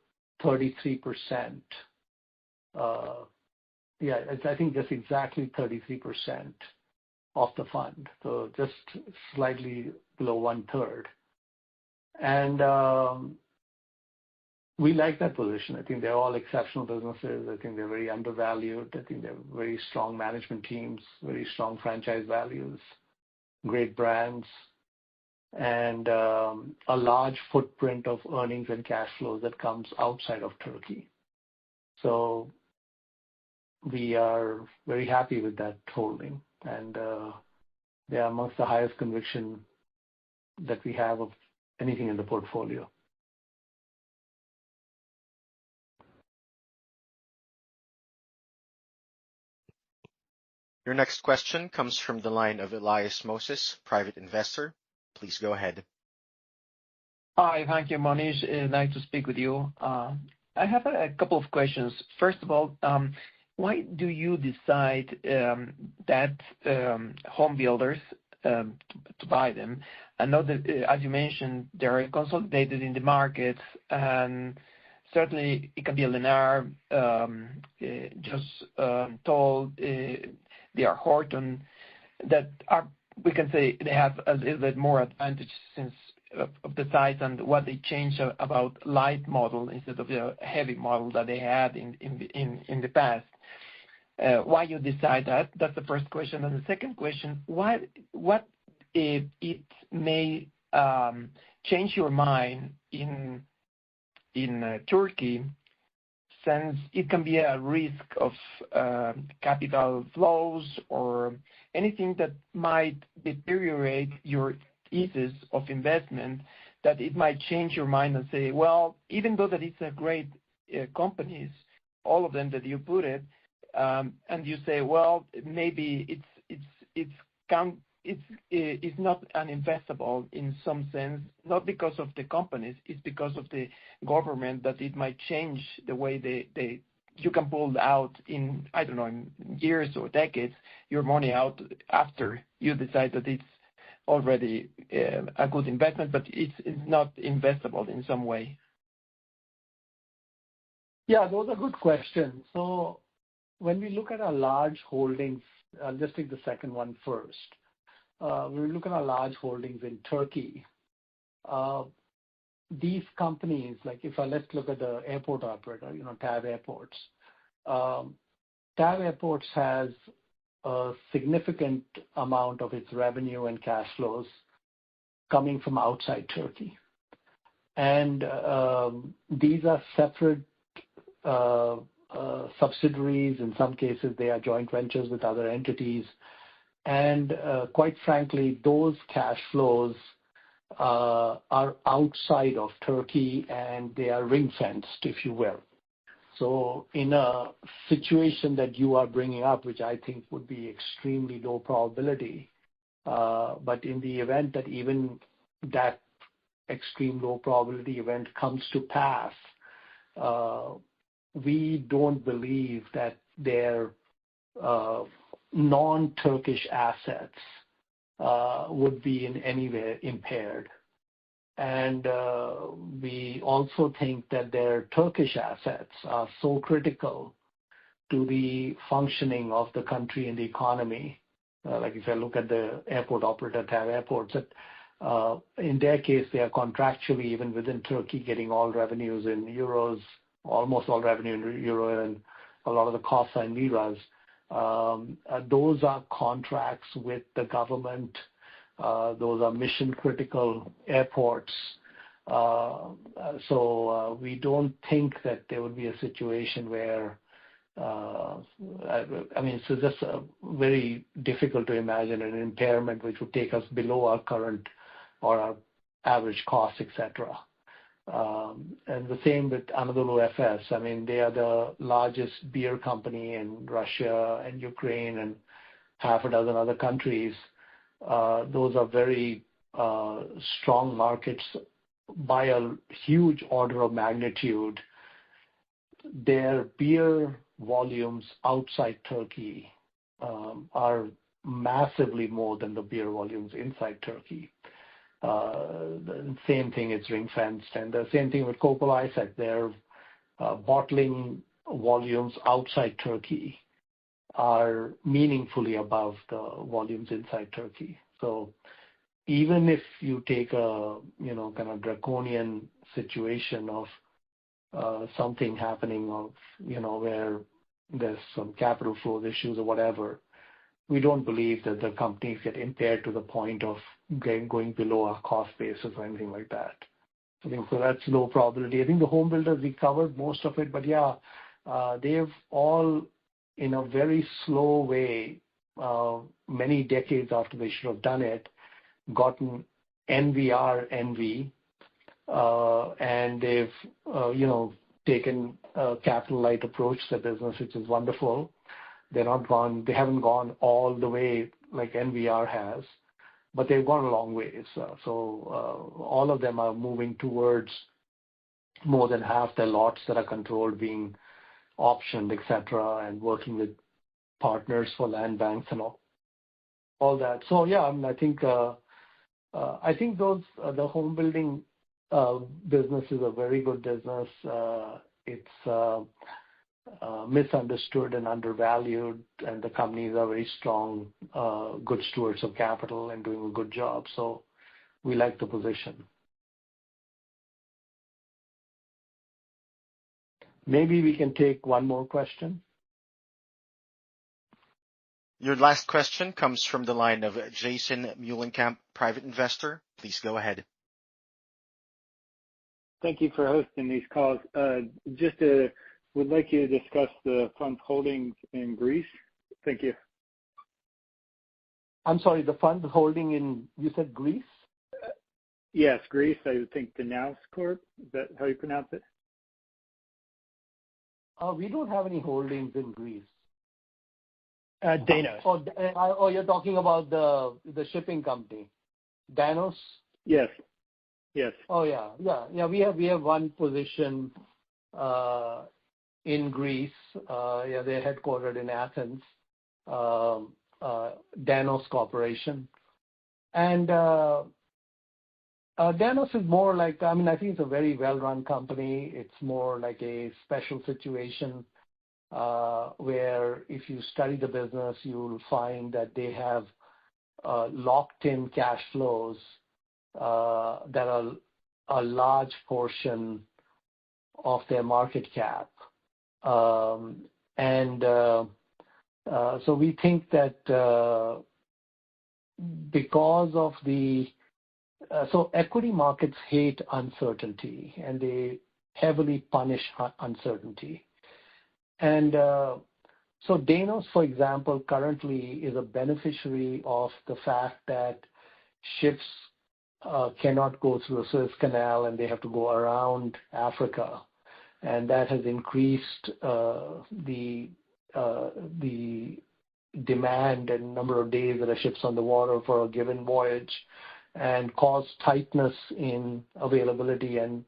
S3: 33%. I think just exactly 33% of the fund, so just slightly below 1/3. And we like that position. I think they're all exceptional businesses. I think they're very undervalued. I think they're very strong management teams, very strong franchise values, great brands, and a large footprint of earnings and cash flows that comes outside of Turkey. So we are very happy with that holding, and they are amongst the highest conviction that we have of anything in the portfolio.
S1: Your next question comes from the line of Elias Moses, private investor. Please go ahead.
S8: Hi, thank you, Mohnish. Nice to speak with you. I have a couple of questions. First of all, why do you decide that home builders to buy them? I know that, as you mentioned, they're consolidated in the markets, and certainly it can be a Lennar, told they are Horton, that are, we can say they have a little bit more advantage since of the size and what they changed about light model instead of the heavy model that they had in the past. Why you decide that? That's the first question. And the second question, what if it may change your mind in Turkey, since it can be a risk of capital flows or anything that might deteriorate your thesis of investment, that it might change your mind and say, well, even though that it's a great companies, all of them that you put it, and you say, well, maybe it's not uninvestable in some sense, not because of the companies, it's because of the government, that it might change the way you can pull out in, I don't know, in years or decades, your money out after you decide that it's already a good investment, but it's not investable in some way.
S3: Yeah, those are good questions. So when we look at our large holdings, I'll just take the second one first. When we look at our large holdings in Turkey, these companies, like let's look at the airport operator, TAV Airports. TAV Airports has a significant amount of its revenue and cash flows coming from outside Turkey. And these are separate subsidiaries. In some cases, they are joint ventures with other entities. And quite frankly, those cash flows are outside of Turkey, and they are ring-fenced, if you will. So in a situation that you are bringing up, which I think would be extremely low probability, but in the event that even that extreme low probability event comes to pass, we don't believe that their non-Turkish assets would be in any way impaired. And we also think that their Turkish assets are so critical to the functioning of the country and the economy. Like if I look at the airport operator, TAV Airports, that in their case, they are contractually, even within Turkey, getting all revenues in euros, almost all revenue in euro, and a lot of the costs are in liras. Those are contracts with the government. Those are mission-critical airports. So we don't think that there would be a situation where, it's just very difficult to imagine an impairment which would take us below our current or our average cost, etc. And the same with Anadolu Efes. They are the largest beer company in Russia and Ukraine and half a dozen other countries. Those are very strong markets by a huge order of magnitude. Their beer volumes outside Turkey are massively more than the beer volumes inside Turkey. The same thing is ring-fenced. And the same thing with Coca-Cola ISEC. Their bottling volumes outside Turkey are meaningfully above the volumes inside Turkey. So even if you take a kind of draconian situation of something happening of where there's some capital flow issues or whatever, we don't believe that the companies get impaired to the point of going below our cost basis or anything like that. I think so that's low probability. I think the home builders, we covered most of it, but yeah, they've all, in a very slow way, many decades after they should have done it, gotten NVR envy, and they've, taken a capital light approach to the business, which is wonderful. They haven't gone all the way like NVR has, but they've gone a long ways. So all of them are moving towards more than half their lots that are controlled being optioned, etc., and working with partners for land banks and all that. So yeah, I think those the home building business is a very good business. It's misunderstood and undervalued, and the companies are very strong, good stewards of capital and doing a good job. So we like the position. Maybe we can take one more question.
S1: Your last question comes from the line of Jason Muhlenkamp, private investor. Please go ahead.
S9: Thank you for hosting these calls. Would like you to discuss the fund's holdings in Greece. Thank you.
S3: I'm sorry, the fund holding in, you said Greece?
S9: Yes, Greece. I would think Danaos Corp. Is that how you pronounce it?
S3: We don't have any holdings in Greece.
S4: Danos.
S3: Oh, you're talking about the shipping company, Danos?
S9: Yes.
S3: Oh yeah. We have one position in Greece. They're headquartered in Athens. Danos Corporation, and Danos is more like, I think it's a very well-run company. It's more like a special situation where if you study the business, you'll find that they have locked-in cash flows that are a large portion of their market cap. And So we think that because of so equity markets hate uncertainty, and they heavily punish uncertainty. And so Danos, for example, currently is a beneficiary of the fact that ships cannot go through the Suez Canal and they have to go around Africa. And that has increased the demand and number of days that a ship's on the water for a given voyage, and caused tightness in availability and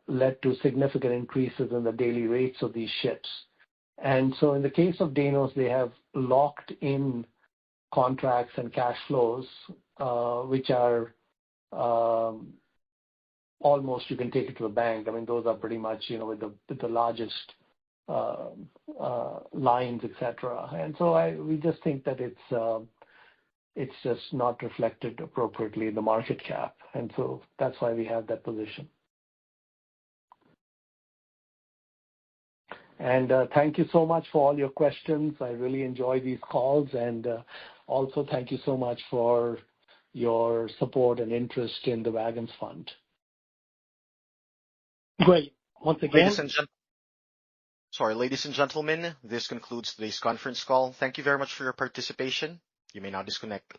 S3: led to significant increases in the daily rates of these ships. And so in the case of Danos, they have locked in contracts and cash flows, which are almost, you can take it to the bank. I mean, those are pretty much, with the largest lines, etc. And so we just think that it's just not reflected appropriately in the market cap. And so that's why we have that position. And thank you so much for all your questions. I really enjoy these calls. And also thank you so much for your support and interest in the WAGNX Fund.
S2: Great. Once again,
S1: ladies and gentlemen, this concludes today's conference call. Thank you very much for your participation. You may now disconnect.